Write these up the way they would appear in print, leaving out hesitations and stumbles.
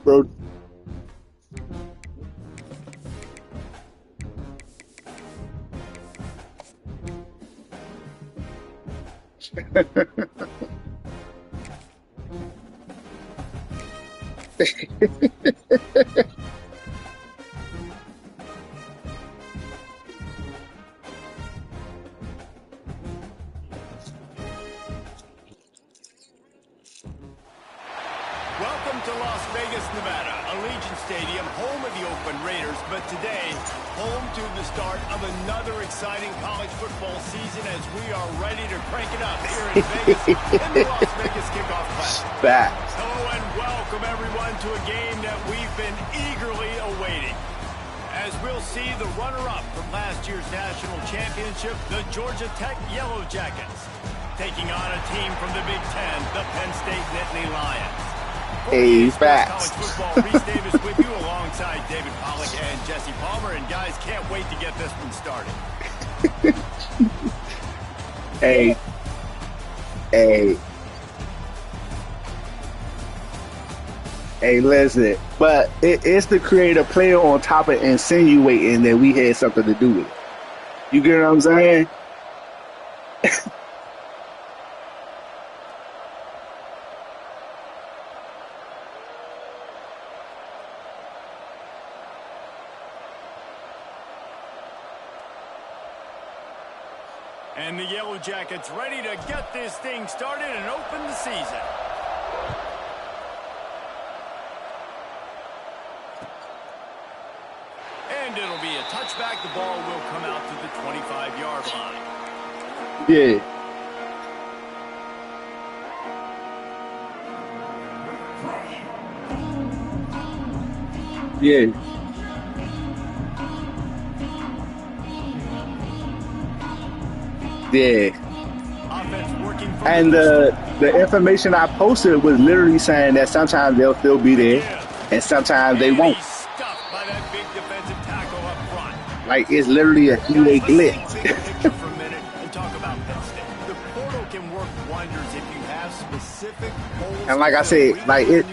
bro. Welcome to Las Vegas, Nevada, Allegiant Stadium, home of the Oakland Raiders, but today, home to the start of another exciting college football season as we are ready to crank it up here in Vegas in the Las Vegas Kickoff Classic. Facts. Hello and welcome everyone to a game that we've been eagerly awaiting. As we'll see the runner-up from last year's national championship, the Georgia Tech Yellow Jackets, taking on a team from the Big Ten, the Penn State Nittany Lions. Hey, facts. College football, Reese Davis with you alongside David Pollack and Jesse Palmer. And guys, can't wait to get this one started. Hey, listen. But it's the creative player on top of insinuating that we had something to do with it. You get what I'm saying? And the Yellow Jackets ready to get this thing started and open the season. And it'll be a touchback. The ball will come out to the 25-yard line. Yeah. Yeah. Yeah. And the information I posted was literally saying that sometimes they'll still be there and sometimes they won't. Like, it's literally a three-way glitch. And like I said, like it.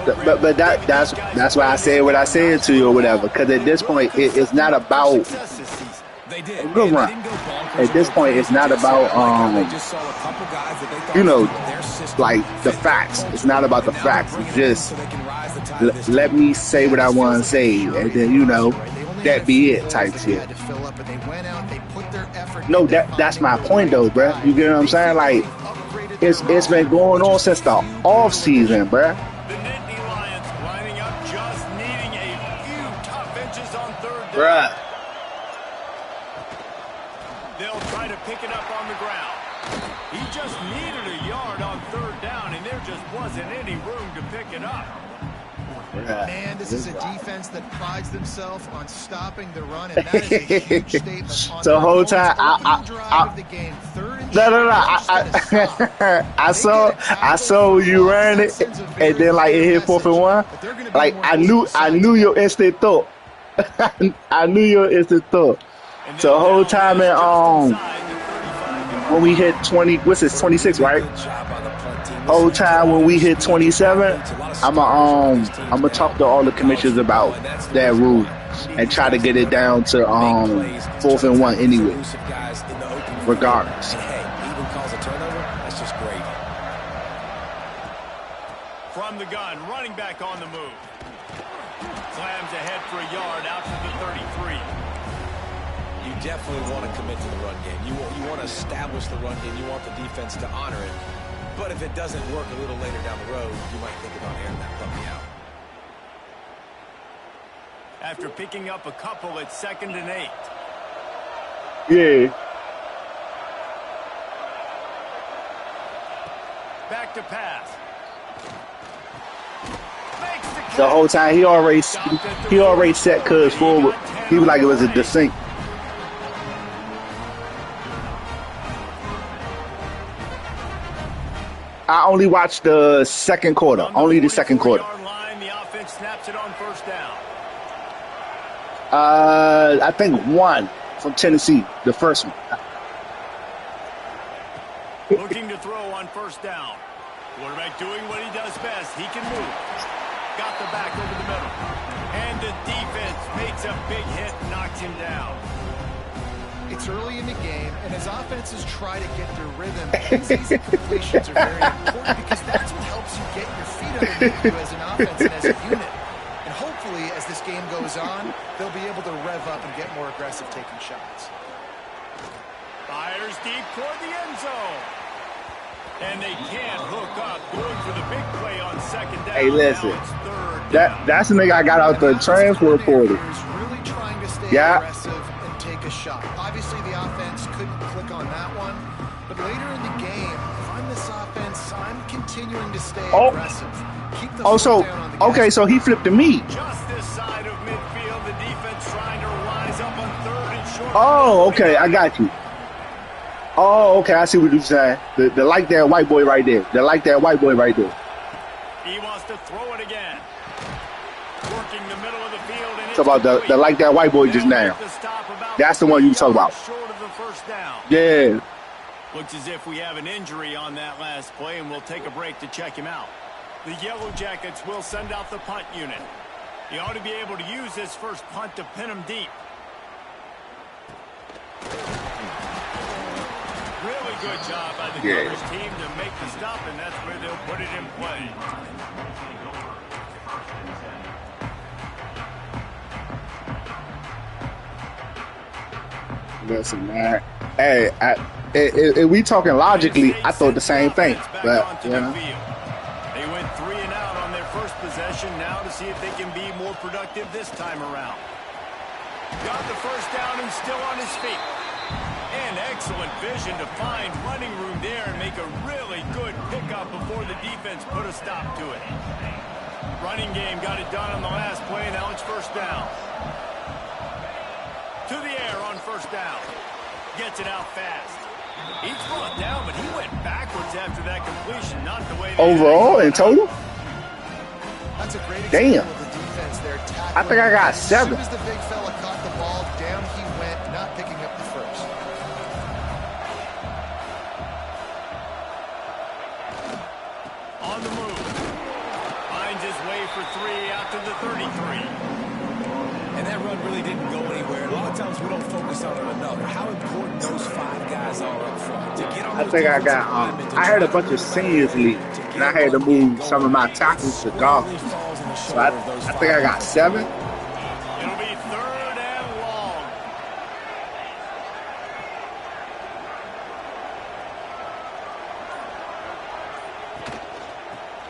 But that's why I said what I said to you or whatever. Because at this point, it's not about. Good run. At this point, it's not about like the facts. It's not about the facts. It's just let me say what I want to say, and then that be it type shit. No, that's my point though, bruh. You get what I'm saying? Like it's been going on since the off season, bruh. Bruh. They'll try to pick it up on the ground. He just needed a yard on third down, and there just wasn't any room to pick it up. Man, this is a defense that prides themselves on stopping the run, and that is a huge statement. On the whole time, I saw you ran it, and then like it hit 4th and 1. Like I knew your instant thought. I knew your instant thought. So the whole time when we hit 20, what's this, 26, right? Whole time when we hit 27, I'ma talk to all the commissioners about that rule and try to get it down to 4th and 1 anyway. Regardless. From the gun, running back on the move. Slams ahead for a yard out to the 33. You definitely want to commit to the run game. You want to establish the run game. You want the defense to honor it. But if it doesn't work a little later down the road, you might think about airing that puppy out. After picking up a couple, it's 2nd and 8. Yeah. Back to pass. The whole time he already set Cuz forward. He was like it was a descent. I only watched the second quarter. Only the second quarter. The offense snaps it on first down. I think one from Tennessee, the first one. Looking to throw on first down. Quarterback doing what he does best. He can move. Got the back over the middle. And the defense makes a big hit, knocks him down. It's early in the game, and as offenses try to get their rhythm, these easy completions are very important because that's what helps you get your feet underneath you as an offense and as a unit. And hopefully, as this game goes on, they'll be able to rev up and get more aggressive taking shots. Fires deep toward the end zone. And they can't hook up, going for the big play on second down. Hey, listen, now it's third down. that's the nigga I got out the transfer portal. Really trying to stay Yeah. aggressive and take a shot. Obviously, the offense couldn't click on that one, but later in the game, if I'm this offense, I'm continuing to stay aggressive. Keep the foot down on the gas. Okay, so he flipped to me. Just this side of midfield, the defense trying to rise up on third and short. Oh, okay, I got you. Oh, okay, I see what you're saying. The like that white boy right there. The like that white boy right there. He wants to throw it again. Working the middle of the field. And It's about the like that white boy just now. That's the one you talk about. Short of the first down. Yeah. Looks as if we have an injury on that last play, and we'll take a break to check him out. The Yellow Jackets will send out the punt unit. He ought to be able to use this first punt to pin him deep. Really good job by the coverage team to make the stop, and that's where they'll put it in play. Listen, man. Hey, if we talking logically, I thought the same thing. But, you know. They went 3 and out on their first possession. Now to see if they can be more productive this time around. Got the first down and still on his feet. And excellent vision to find running room there and make a really good pickup before the defense put a stop to it. Running game got it done on the last play. Now it's first down. To the air on first down. Gets it out fast. He's brought down, but he went backwards after that completion. Not the way. Overall, in total? That's a great Damn. example of the defense there. I think I got 7. As soon as the big fella caught the ball, down he went, not picking up the first. On the move. Finds his way for 3 out to the 33. And that run really didn't go anywhere. A lot of times we don't focus on it enough. How important those 5 guys are up front. To get on I think I got, I had a bunch of seniors leave, and I had to move some of my tackles to golf. So I think I got 7. It'll be third and long.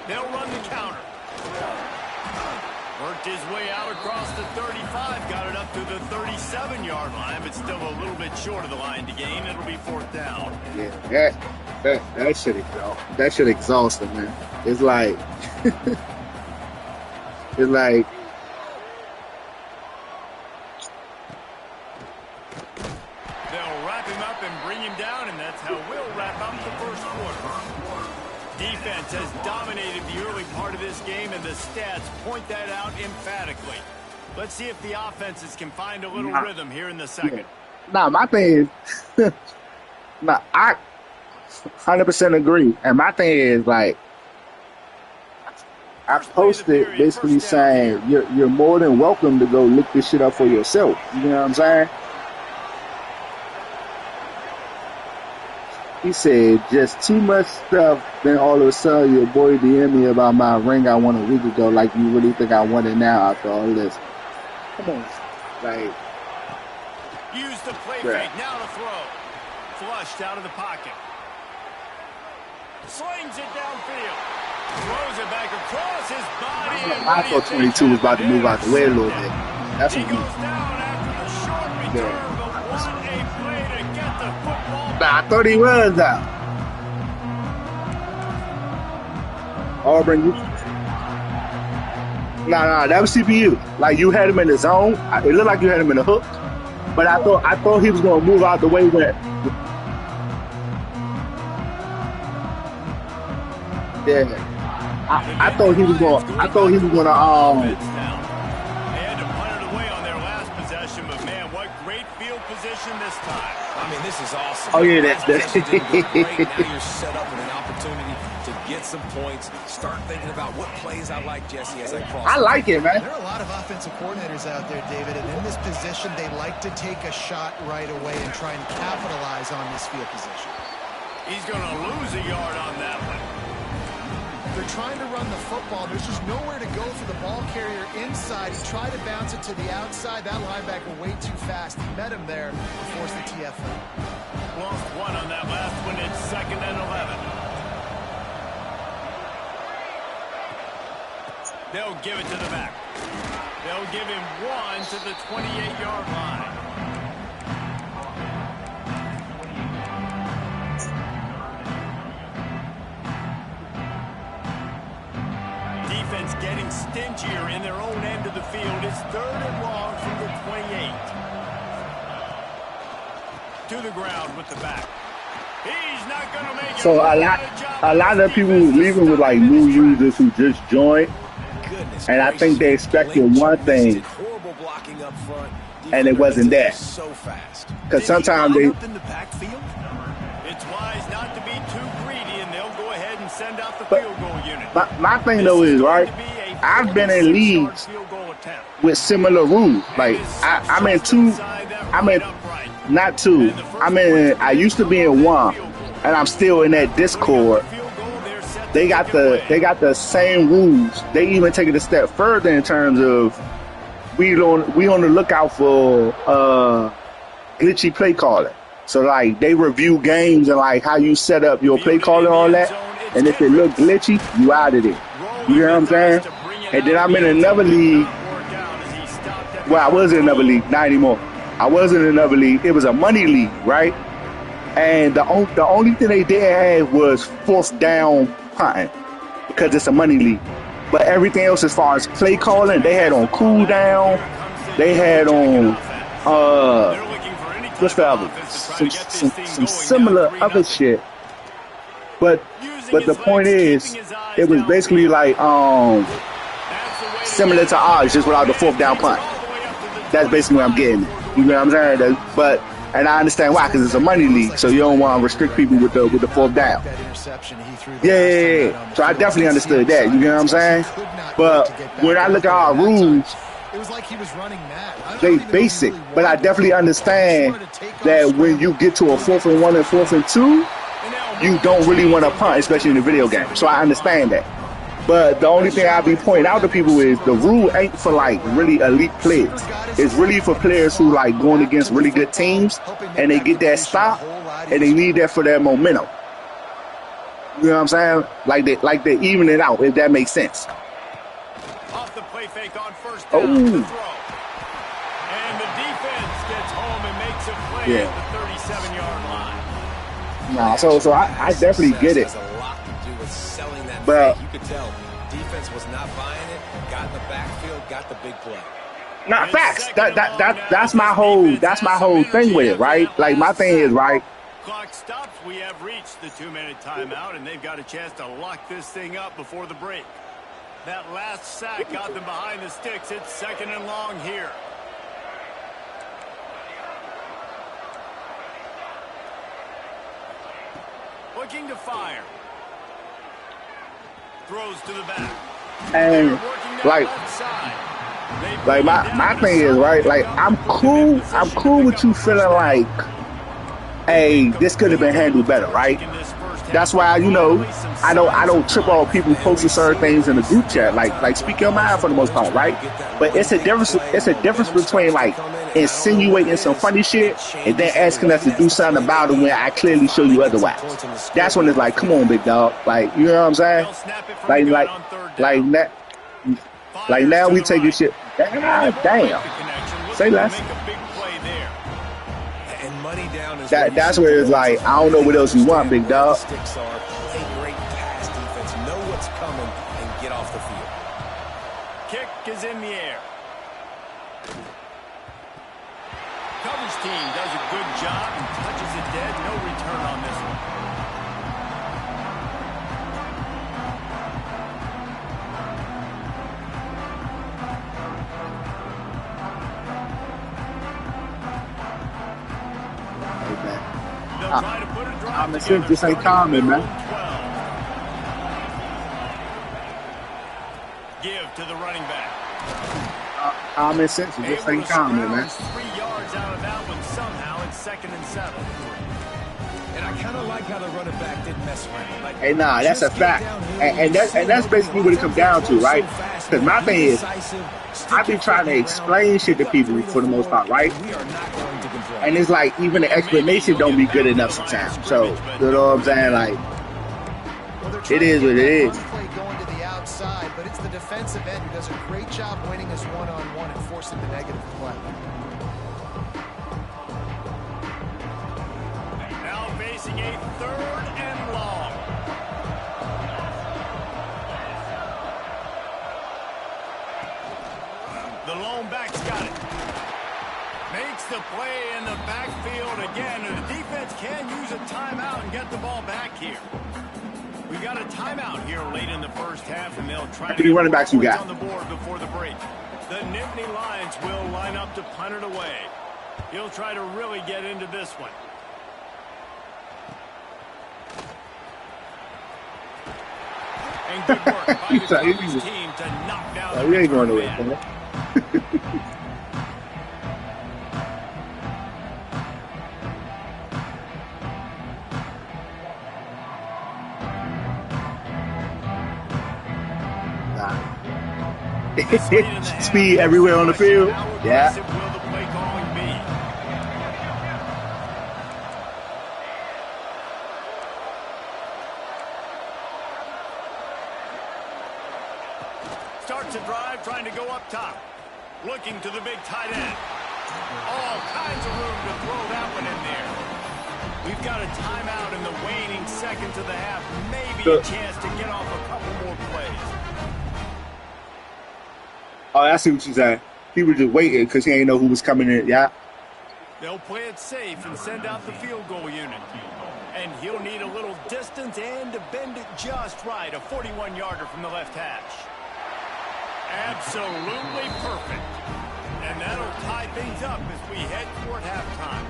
They'll run the counter. Worked his way out across the 35, got it up to the 37-yard line, but still a little bit short of the line to gain. It'll be fourth down. Yeah, that shit exhaust. That shit exhausting, man. It's like, it's like, They'll wrap him up and bring him down, and that's how we'll wrap up the first quarter. Defense has dominated the early part of this game, and the stats point that out emphatically. Let's see if the offenses can find a little rhythm here in the second. nah, my thing is, nah, I 100% agree. And my thing is, like, I posted basically saying you're more than welcome to go look this shit up for yourself. You know what I'm saying? He said, just too much stuff, then all of a sudden your boy DM me about my ring I won a week ago, like you really think I want it now after all this. Come on. Like, use the play fake, now to throw. Flushed out of the pocket. Slings it downfield. Throws it back across his body. I thought 22 was about to move out the way a little bit. That's He what goes down after the short return, but what a play to get the football. Nah, I thought he was out. Auburn, Nah, that was CPU. Like, you had him in the zone. It looked like you had him in the hook. But I thought he was gonna move out the way when. Yeah. I thought he was gonna. They had to punt it away on their last possession, but man, what great field position this time. I mean, this is awesome. Oh, yeah, Last possession didn't go great. Now that's you're set up with an opportunity to get some points. Start thinking about what plays I like, Jesse, as I cross. I like it, man. There are a lot of offensive coordinators out there, David, and in this position, they like to take a shot right away and try and capitalize on this field position. He's going to lose a yard on that one. They're trying to run the football. There's just nowhere to go for the ball carrier inside. He tried to bounce it to the outside. That linebacker way too fast. He met him there and forced the TFL. Lost one on that last one. It's 2nd and 11. They'll give it to the back. They'll give him one to the 28-yard line. Defense getting stingier in their own end of the field. It's 3rd and long from the 28. To the ground with the back. He's not going to make it. So a lot of people leaving with like new users who just joined, and I think they expected one thing, and it wasn't that. Because sometimes they. It's wise not to be too greedy, and they'll go ahead and send out the field goal unit. My thing though is, right, I've been in leagues with similar rules. Like I'm in not two. I used to be in one, and I'm still in that Discord. They got the same rules. They even take it a step further in terms of we on the lookout for glitchy play calling. So like they review games and like how you set up your play calling and all that. And if it look glitchy, you out of there. You hear what I'm saying? And then I'm in another league. Well, I was in another league, not anymore. I was in another league. It was a money league, right? And the only thing they didn't have was 4th down punting because it's a money league. But everything else, as far as play calling, they had on cool down. They had on what's the other? Some similar other shit. But the point is, it was basically like similar to ours, just without the 4th down punt. That's basically what I'm getting. You know what I'm saying? And I understand why, because it's a money league, so you don't want to restrict people with the 4th down. Yeah. So I definitely understood that. You know what I'm saying? But when I look at our rules, It was like he was running mad. they basic. But I definitely understand that when you get to a 4th and 1 and 4th and 2, you don't really want to punt, especially in the video game. So I understand that. But the only thing I'll be pointing out to people is the rule ain't for like really elite players. It's really for players who like going against really good teams and they get that stop and they need that for their momentum. You know what I'm saying? Like they even it out, if that makes sense. Off the play fake on 1st Oh. down. The throw. And the defense gets home and makes a play Yeah. at the 37-yard line. Nah, so I definitely get it. Has a lot to do with selling that But- fake. You could tell defense was not buying it. Got in the backfield, got the big play. Not facts. That's my whole thing with it, right? Like my thing is, right, Clock stops. We have reached the 2-minute timeout, and they've got a chance to lock this thing up before the break. That last sack got them behind the sticks. It's 2nd and long here. Looking to fire. Throws to the back. and like my thing is, right, like I'm cool with you feeling like, hey, this could have been handled better, right? That's why, you know, I don't trip on people posting certain things in the group chat, like speak your mind for the most part, right? But it's a difference between like insinuating some funny shit and then asking us to do something about it when I clearly show you otherwise. That's when it's like, come on, big dog, like, you know what I'm saying? Like now we taking shit. God damn. Say less. And money down is That's where it's like, I don't know what else you want, big dog. Sticks are play great pass defense, know what's coming, and get off the field. Kick is in the air. Coverage team does a good job and touches it dead. No return on this one. try to put a drive Common together, sense just ain't starting common, with man. 12. Give to the running back. Common sense just Able ain't to common, man. scrounge 3 yards out of that one somehow. It's 2nd and 7. And I kind of like how the running back didn't mess around. Like, Hey, nah, that's a just get fact. downhill And you see that's it basically open. what it comes down to, right? Because my Be thing is, decisive, stick I be your trying foot to in the explain ground, shit to pick up people 3 for the to most 4, part, right? and we are not going to complain. And it's like even the And maybe explanation he'll don't get be back good to enough the line of sometimes. So scrimmage, but you know what I'm don't saying? forget. Like Well, they're it trying to is get what it that is. run play going to the outside, but it's the defensive end who does a great job winning his one-on-one and forcing the negative play. Now facing a 3rd and long. The lone back's got it. Makes the play in the backfield again. And the defense can use a timeout and get the ball back here. We got a timeout here late in the first half, and they'll try to many get running more backs you points got? on the board before the break. The Nittany Lions will line up to punt it away. He'll try to really get into this one. And good work by the Cowboys team to knock down the We ain't going return nowhere, man. man. This late in the half, Speed everywhere on the field. how Yeah. aggressive will the play calling be? Starts a drive, trying to go up top. Looking to the big tight end. All kinds of room to throw that one in there. We've got a timeout in the waning seconds of the half. Maybe a chance to get off a couple more plays. Oh, I see what you're saying. He was just waiting because he ain't know who was coming in. Yeah. They'll play it safe and send out the field goal unit. And he'll need a little distance and to bend it just right. A 41-yarder from the left hash. Absolutely perfect. And that'll tie things up as we head toward halftime.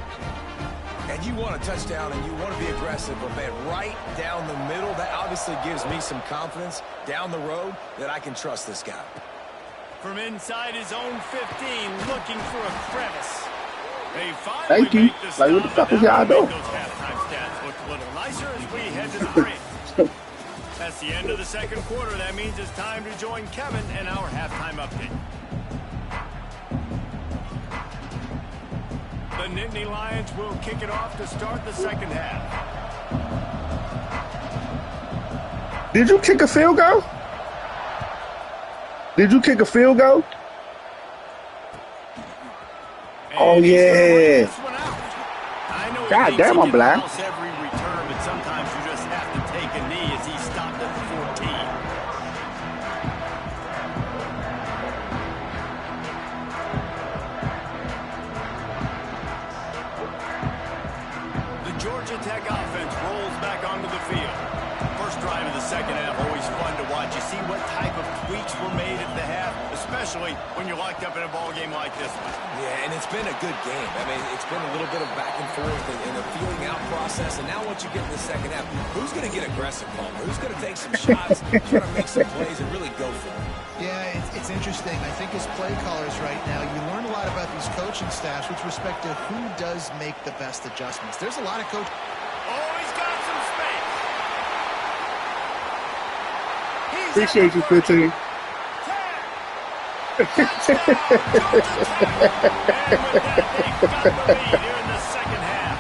And you want a touchdown and you want to be aggressive, but man, right down the middle, that obviously gives me some confidence down the road that I can trust this guy. From inside his own 15, looking for a crevice. They finally Thank you. make the Like, what the stop, fuck is and y'all that'll doing? make those halftime stats look a little nicer as we head to the break. That's the end of the second quarter. That means it's time to join Kevin in our halftime update. The Nittany Lions will kick it off to start the second half. Did you kick a field goal? Did you kick a field goal? Oh, And he's gonna bring yeah. this one out. I know he God thinks damn, he I'm can black. house every return, but sometimes you just have to take a knee as he stopped at the 14. The Georgia Tech offense rolls back onto the field. First drive of the second half, always fun to watch. You see what type of tweaks were made at the half, especially when you're locked up in a ball game like this one. Yeah, and it's been a good game. I mean, it's been a little bit of back and forth and a feeling out process. And now once you get in the second half, who's going to get aggressive, Palmer? Who's going to take some shots, try to make some plays, and really go for it? Yeah, it's interesting. I think as play callers right now, you learn a lot about these coaching staffs with respect to who does make the best adjustments. There's a lot of coach. Oh, he's got some space. He's Appreciate you, 15. Touchdown, Georgia Tech. And with that, they've got the lead here in the second half.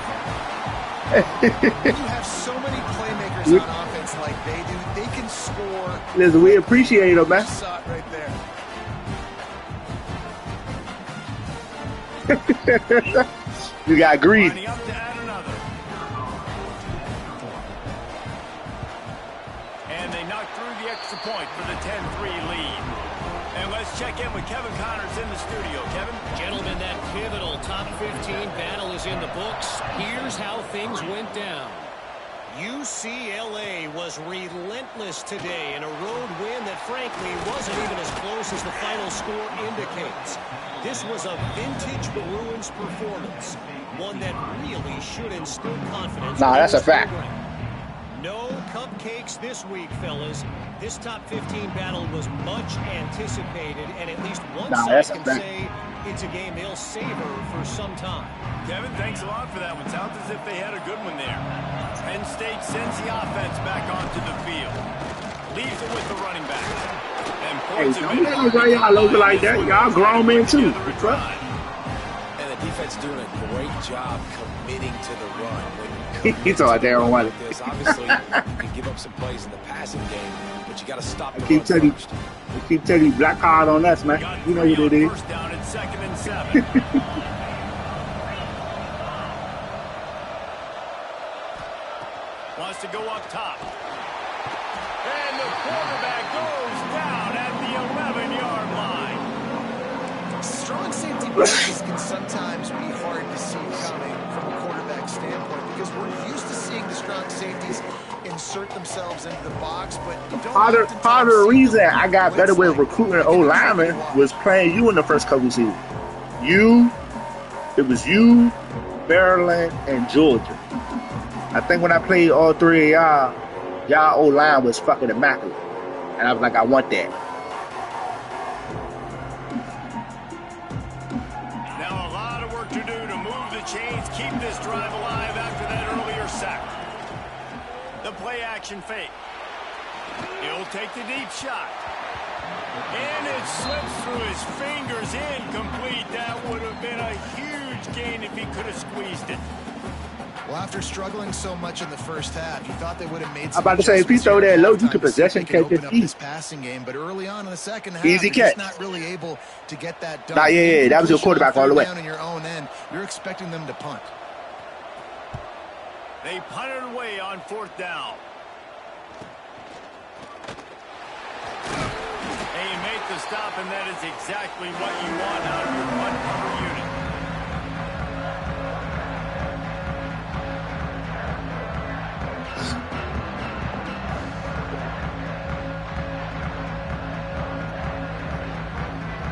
When you have so many playmakers on offense like they do, they can score. Listen, we appreciate him, man. You saw it right there. You got greed. Lining up to add another. And they knock through the extra point for the 10-3 lead. And let's check in with Kevin Connors in the studio. Kevin? Gentlemen, that pivotal top 15 battle is in the books. Here's how things went down. UCLA was relentless today in a road win that frankly wasn't even as close as the final score indicates. This was a vintage Bruins performance, one that really should instill confidence. Nah, that's a fact. No cupcakes this week, fellas. This top 15 battle was much anticipated, and at least one side can say it's a game they'll savor for some time. Kevin, thanks a lot for that one. Sounds as if they had a good one there. Penn State sends the offense back onto the field. Leaves it with the running back. And points don't let them run y'all over like that. Y'all grown men too. And the defense doing a great job committing to the run. He's all there on one. Obviously, you can give up some plays in the passing game, but you got to stop the run first. I keep telling you, black card on us, man. You know what it is. First down and 2nd and 7. Wants to go up top. And the quarterback goes down at the 11-yard line. Strong safety blitzes can sometimes be hard to see coming from a quarterback standpoint because we're used to seeing the strong safeties insert themselves into the box, but you don't part of the reason I got better with recruiting O-linemen was playing you in the first couple seasons. It was you, Maryland, and Georgia. I think when I played all three of y'all O-line was fucking immaculate. And I was like, I want that. Now a lot of work to do to move the chains, keep this drive alive after that earlier sack. The play action fake. He'll take the deep shot. And it slips through his fingers, incomplete. That would have been a huge gain if he could have squeezed it. Well, after struggling so much in the first half, you thought they would have made some. I'm about to say, if you throw that low, you could possession catch open up this passing game, but early on in the second half, easy catch. Not really able to get that done. Nah, yeah, that was your quarterback all the way. Down in your own end, you're expecting them to punt. They punted away on 4th down. And you make the stop, and that is exactly what you want out of your punt cover unit.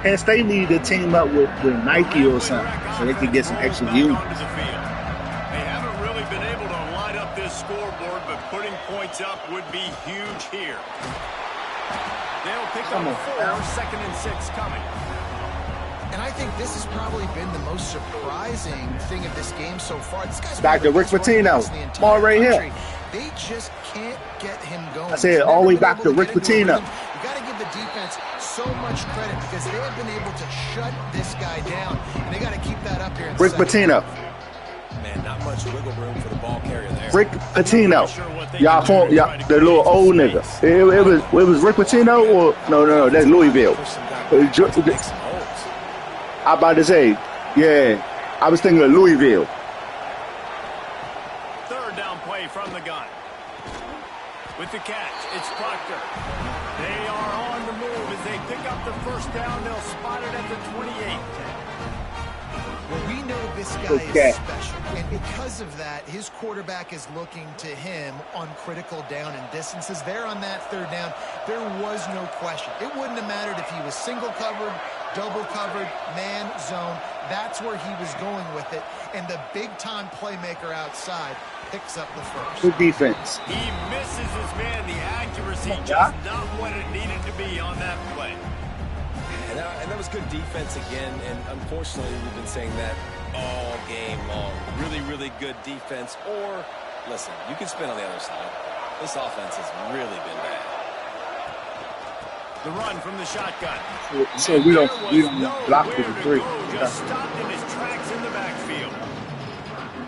Penn State need to team up with Nike or something so they can get some extra units. They haven't really been able to line up this scoreboard, but putting points up would be huge here. They'll pick up 4, 2nd and 6 coming. And I think this has probably been the most surprising thing of this game so far. This guy's Dr. Rick Pitino. Ball right here. They just can't get him going. I said all the way back to Rick Pitino. You got to give the defense so much credit because they have been able to shut this guy down, and they got to keep that up here. Rick Pitino. Man, not much wiggle room for the ball carrier there. Rick Pitino. Y'all, the little old nigga. It was Rick Pitino or no, that's Louisville. I'm about to say, yeah, I was thinking of Louisville. 3rd down play from the gun. With the catch, it's Proctor. They are on the move as they pick up the 1st down. They'll spot it at the 28. Well, we know this guy is special, and because of that, his quarterback is looking to him on critical down and distances. There on that 3rd down, there was no question. It wouldn't have mattered if he was single covered, double covered, man, zone. That's where he was going with it, and the big-time playmaker outside picks up the 1st. Good defense. He misses his man. The accuracy just not what it needed to be on that play. And that was good defense again, and unfortunately we've been saying that all game long. Really, really good defense. Or, listen, you can spin on the other side. This offense has really been bad. The run from the shotgun. So we don't block to the 3. Just stopped in his tracks in the backfield.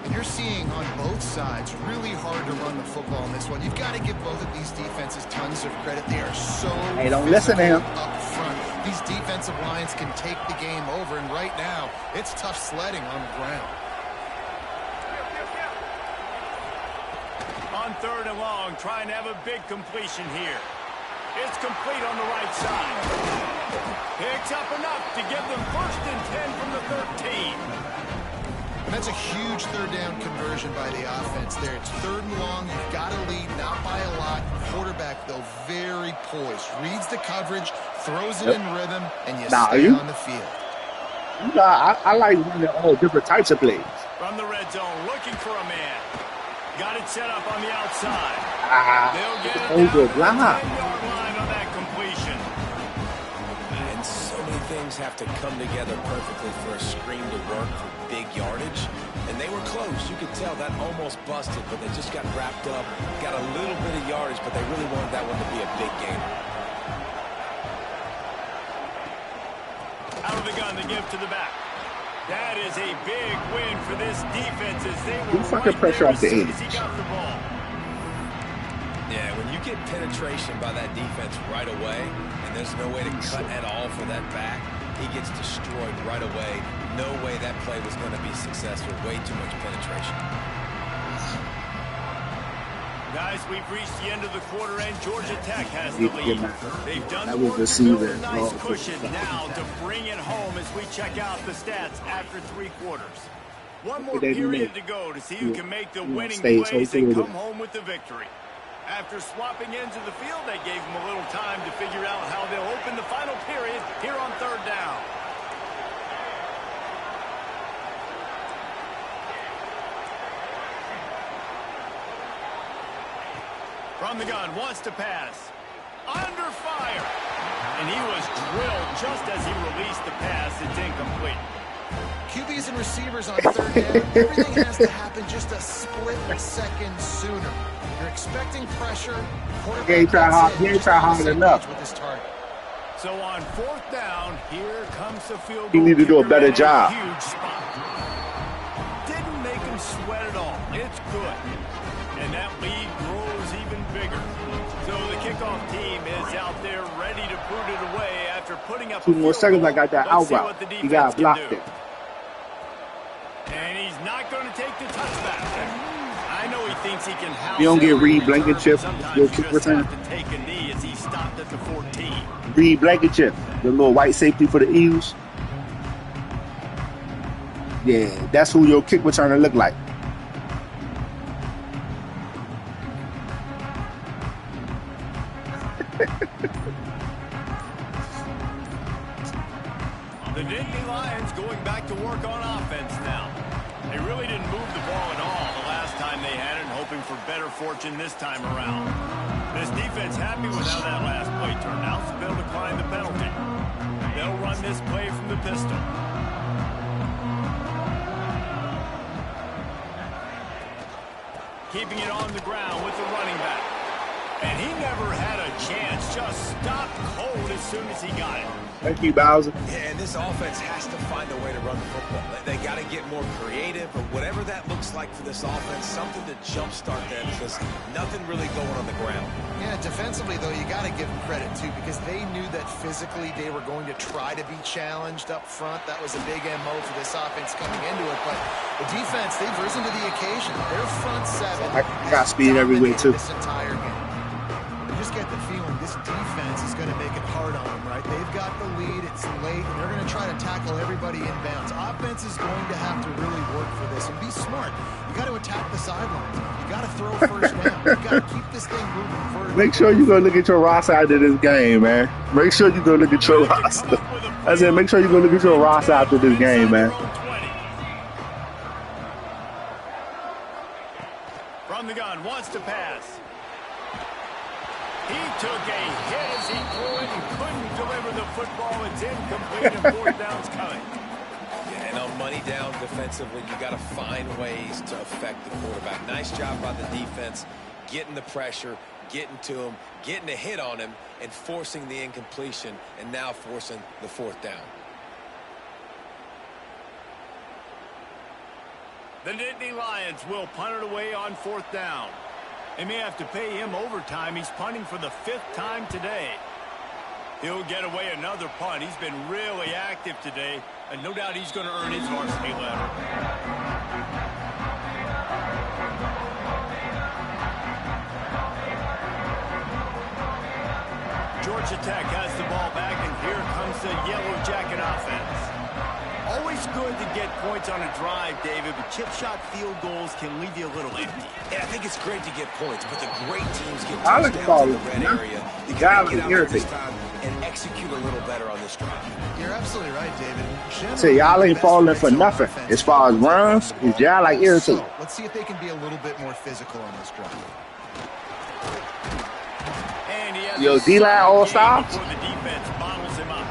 And you're seeing on both sides really hard to run the football in this one. You've got to give both of these defenses tons of credit. They are so hey, don't listen to him. Up front. These defensive lines can take the game over, and right now, it's tough sledding on the ground. On 3rd and long, trying to have a big completion here. It's complete on the right side. Picks up enough to get them 1st and 10 from the 13. That's a huge third down conversion by the offense there. It's 3rd and long. You've got to lead, not by a lot. Quarterback, though, very poised. Reads the coverage, throws it in rhythm, and you stay on the field. I like running all different types of plays. From the red zone, looking for a man. Got it set up on the outside. They'll get it down to the 10-yard line on that completion. And so many things have to come together perfectly for a screen to work for big yardage. And they were close. You could tell that almost busted, but they just got wrapped up, got a little bit of yardage, but they really wanted that one to be a big game. Out of the gun to give to the back. That is a big win for this defense as they were right pressure there off the as soon edge. as he got the ball. Yeah, when you get penetration by that defense right away, and there's no way to cut at all for that back, he gets destroyed right away. No way that play was going to be successful. Way too much penetration. Guys, we've reached the end of the quarter, and Georgia Tech has the lead. They've done the work to build a nice cushion now to bring it home as we check out the stats after 3 quarters. One more period to go to see who can make the winning plays and come home with the victory. After swapping ends of the field, they gave them a little time to figure out how they'll open the final period here on 3rd down. From the gun, wants to pass. Under fire. And he was drilled just as he released the pass. It's incomplete. QBs and receivers on 3rd down, everything has to happen just a split second sooner. You're expecting pressure. He ain't try hard enough. With his target. So on 4th down, here comes the field goal. He need to do a better job. Huge spot. Didn't make him sweat at all. It's good. And that lead grows even bigger. So the kickoff team is out there ready to put it away after putting up 2 more seconds. I got that out route. He got blocked it. And he's not going to take the touchback. I know he thinks he can house. You don't get Reed Blankenship, your kick return. To take a knee as he stopped at the 14. Reed Blankenship, the little white safety for the Eagles. Yeah, that's who your kick returner look like. The Nittany Lions going back to work on offense now. They really didn't move the ball at all the last time they had it, hoping for better fortune this time around. This defense happy with how that last play turned out, so they'll decline the penalty. They'll run this play from the pistol. Keeping it on the ground with the running back. And he never had a chance, just stopped cold as soon as he got it. Thank you, Bowser. Yeah, and this offense has to find a way to run the football. They got to get more creative, or whatever that looks like for this offense, something to jumpstart them, because nothing really going on the ground. Yeah, defensively, though, you got to give them credit, too, because they knew that physically they were going to try to be challenged up front. That was a big MO for this offense coming into it, but the defense, they've risen to the occasion. Their front 7 I got speed everywhere, too. This entire game. You just get the feeling this defense is going to make it hard on them, right? They've got the lead, it's late, and they're going to try to tackle everybody inbounds. Offense is going to have to really work for this and be smart. You got to attack the sidelines. You got to throw first down. You got to keep this thing moving vertically. Make sure you go look at your roster after this game, man. Make sure you go look at your roster. I said, make sure you go look at your roster after this game, man. From the gun, wants to pass. He took a hit as he threw it and couldn't deliver the football. It's incomplete and 4th down's coming. Yeah, and on money down defensively, you got to find ways to affect the quarterback. Nice job by the defense, getting the pressure, getting to him, getting a hit on him, and forcing the incompletion, and now forcing the 4th down. The Nittany Lions will punt it away on 4th down. They may have to pay him overtime. He's punting for the 5th time today. He'll get away another punt. He's been really active today, and no doubt he's going to earn his varsity letter. Georgia Tech has the ball back, and here comes the Yellow Jacket offense. Always good to get points on a drive, David, but chip shot field goals can leave you a little empty. Yeah, I think it's great to get points, but the great teams get I like touchdowns in the falling. red area. You Y'all got to get like out there this irritating. time and execute a little better on this drive. You're absolutely right, David. So y'all ain't falling for nothing. As far as runs, is y'all like irritating. So, let's see if they can be a little bit more physical on this drive. And he has Yo, a D-line solid all game stops? before the defense bottles him up.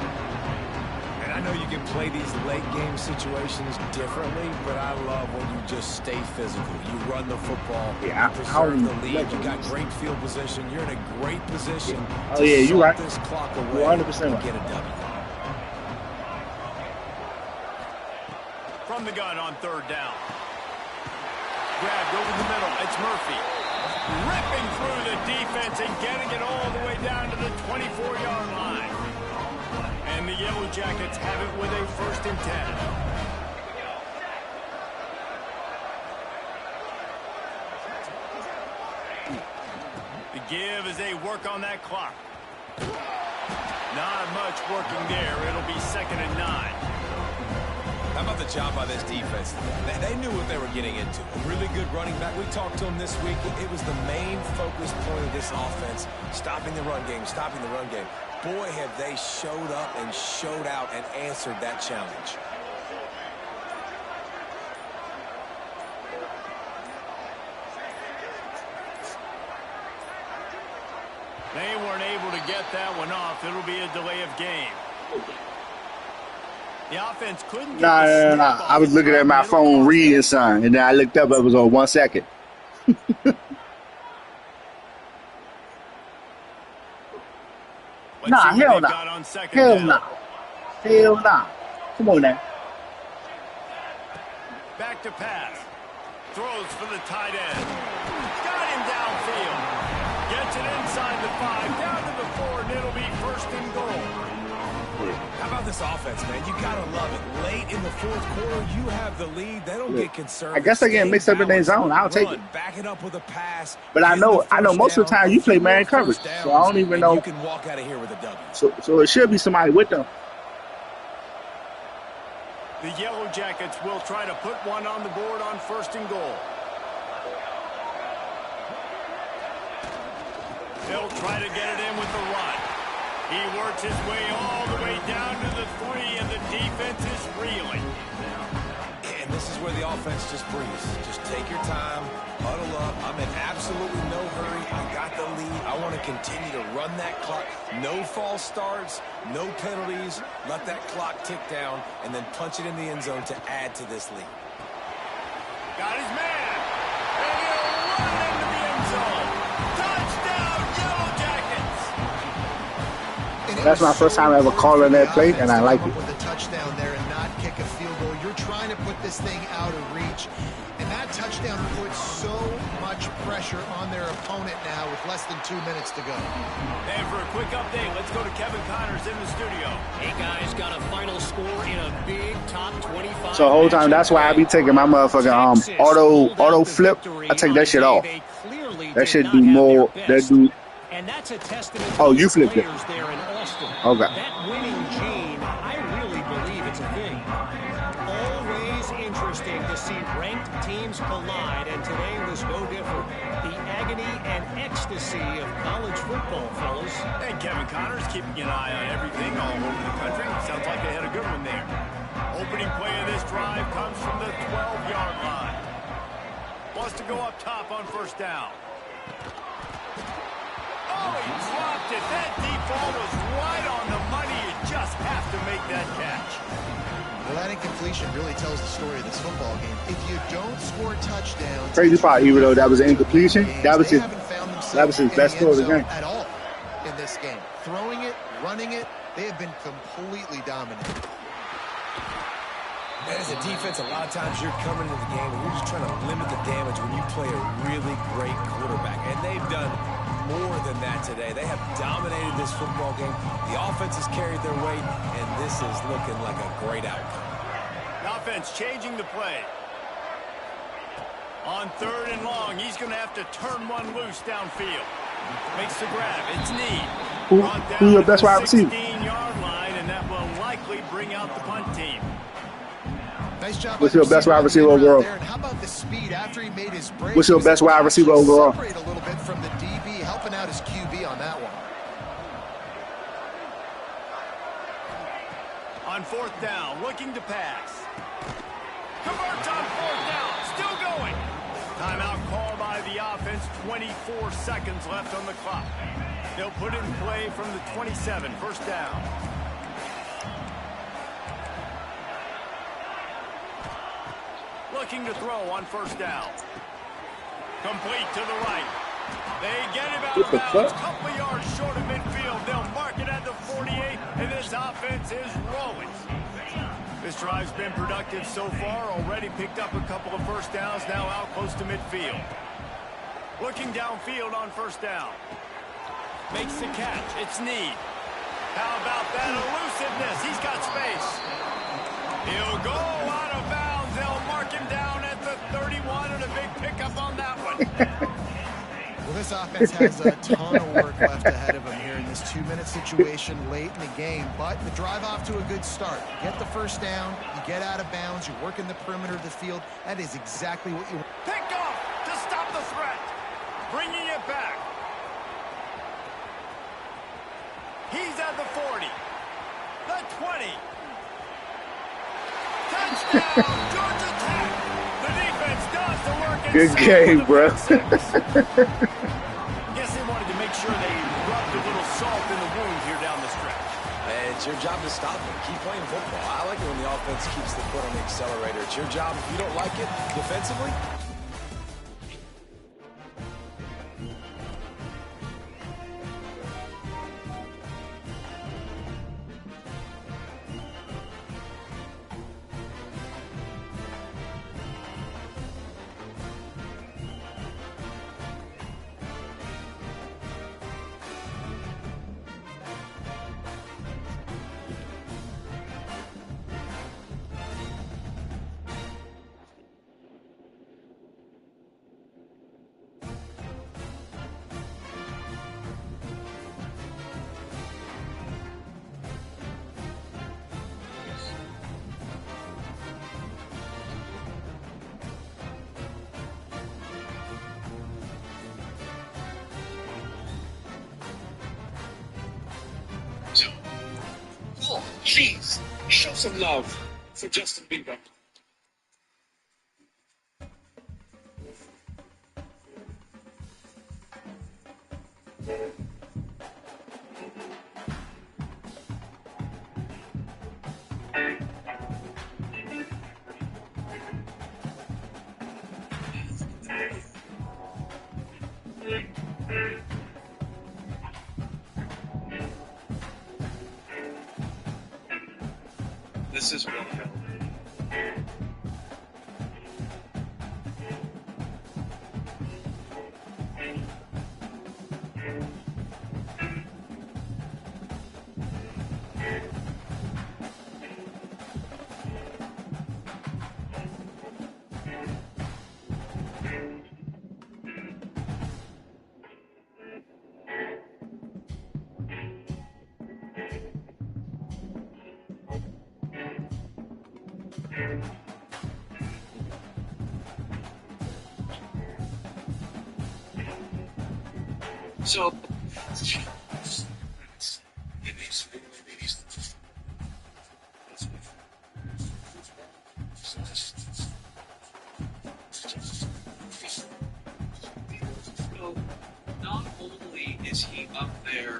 And I know you can play these late game situations differently, but I love when you just stay physical. You run the football, Yeah, you preserve the lead, like you got great field position, you're in a great position Oh, to yeah, you suck right. this clock You're away 100% and right. get a W. From the gun on third down. Grabbed over the middle. It's Murphy. Ripping through the defense and getting it all the way down to the 24-yard line. And the Yellow Jackets have it with a 1st and 10. The give as they work on that clock. Not much working there. It'll be 2nd and 9. How about the job by this defense? They knew what they were getting into. A really good running back. We talked to him this week. It was the main focus point of this offense, stopping the run game, stopping the run game. Boy, have they showed up and showed out and answered that challenge. They weren't able to get that one off. It'll be a delay of game. The offense couldn't get the snap Nah. off I was the looking at drive, my and it'll phone cost reading them. something, and then I looked up. It was on 1 second. Let's Nah, see what hell they've nah. got on 2nd Hell down. nah. Hell nah. Come on now. Back to pass. Throws for the tight end. Got him downfield. Gets it inside the 5, down to the 4, and it'll be 1st and goal. How about this offense, man? You got to love it. Late in the 4th quarter, you have the lead. They don't get concerned. I guess they're getting mixed up in their zone. I'll take it. Back it up with a pass. But I know most of the time you play man coverage, so I don't even know. You can walk out of here with a W. So it should be somebody with them. The Yellow Jackets will try to put one on the board on 1st and goal. They'll try to get it in with the run. He works his way all the way down to the 3, and the defense is reeling. And this is where the offense just breathes. Just take your time, huddle up. I'm in absolutely no hurry. I got the lead. I want to continue to run that clock. No false starts, no penalties. Let that clock tick down, and then punch it in the end zone to add to this lead. Got his man. And he'll run into the end zone. Touchdown, Yellow Jackets. That's my first time ever calling that play, and I like it. With a touchdown there and not kick a field goal. You're trying to put this thing out of reach. And that touchdown puts so much pressure on their opponent now with less than 2 minutes to go. And for a quick update, let's go to Kevin Connors in the studio. Hey, guys, got a final score in a big top 25. So the whole time, that's why I be taking my motherfucking auto flip. I take that shit off. That should do more. That do. And that's a testament Oh, to you the flipped it. players there in Austin. Okay. That winning gene, I really believe it's a thing. Always interesting to see ranked teams collide, and today was no different. The agony and ecstasy of college football, fellas. And Kevin Connors keeping an eye on everything all over the country. Sounds like they had a good one there. Opening play of this drive comes from the 12-yard line. Wants to go up top on 1st down. Oh, he dropped it. That deep ball was right on the money. You just have to make that catch. Well, that incompletion really tells the story of this football game. If you don't score touchdowns, Crazy part, even though that was an incompletion, that was his best throw of the game. At all in this game. Throwing it, running it, they have been completely dominant. And as a defense, a lot of times you're coming into the game and you're just trying to limit the damage when you play a really great quarterback. And they've done more than that today. They have dominated this football game. The offense has carried their weight, and this is looking like a great outcome. The offense changing the play. On 3rd and long, he's going to have to turn one loose downfield. Makes the grab. It's Need. Who's your best wide receiver? 16-yard line, and that will likely bring out the punt team. Nice job. What's your best wide receiver overall? And how about the speed after he made his break? What's your best wide receiver overall? Separate a little bit from the DB, helping out his QB on that one. On fourth down, looking to pass. Converts on fourth down, still going. Timeout called by the offense, 24 seconds left on the clock. They'll put it in play from the 27, first down. Looking to throw on first down. Complete to the right. They get him out of bounds, a couple of yards short of midfield. They'll mark it at the 48, and this offense is rolling. This drive's been productive so far, already picked up a couple of first downs, now out close to midfield. Looking downfield on first down. Makes the catch, it's Need. How about that elusiveness? He's got space. He'll go out of bounds. They'll mark him down at the 31, and a big pickup on that one. Well, this offense has a ton of work left ahead of them here in this 2-minute situation late in the game, but the drive off to a good start. You get the first down, you get out of bounds, you work in the perimeter of the field. That is exactly what you want. Pick off to stop the threat. Bringing it back. He's at the 40. The 20. Touchdown, Georgia Tech. The defense does the work. Good game, bro. Guess they wanted to make sure they rubbed a little salt in the wound here down the stretch. It's your job to stop them. Keep playing football. I like it when the offense keeps the foot on the accelerator. It's your job. If you don't like it defensively, Oh, please, show some love for Justin Bieber. This is real hell. So, not only is he up there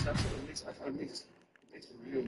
that's what it makes. I makes it real.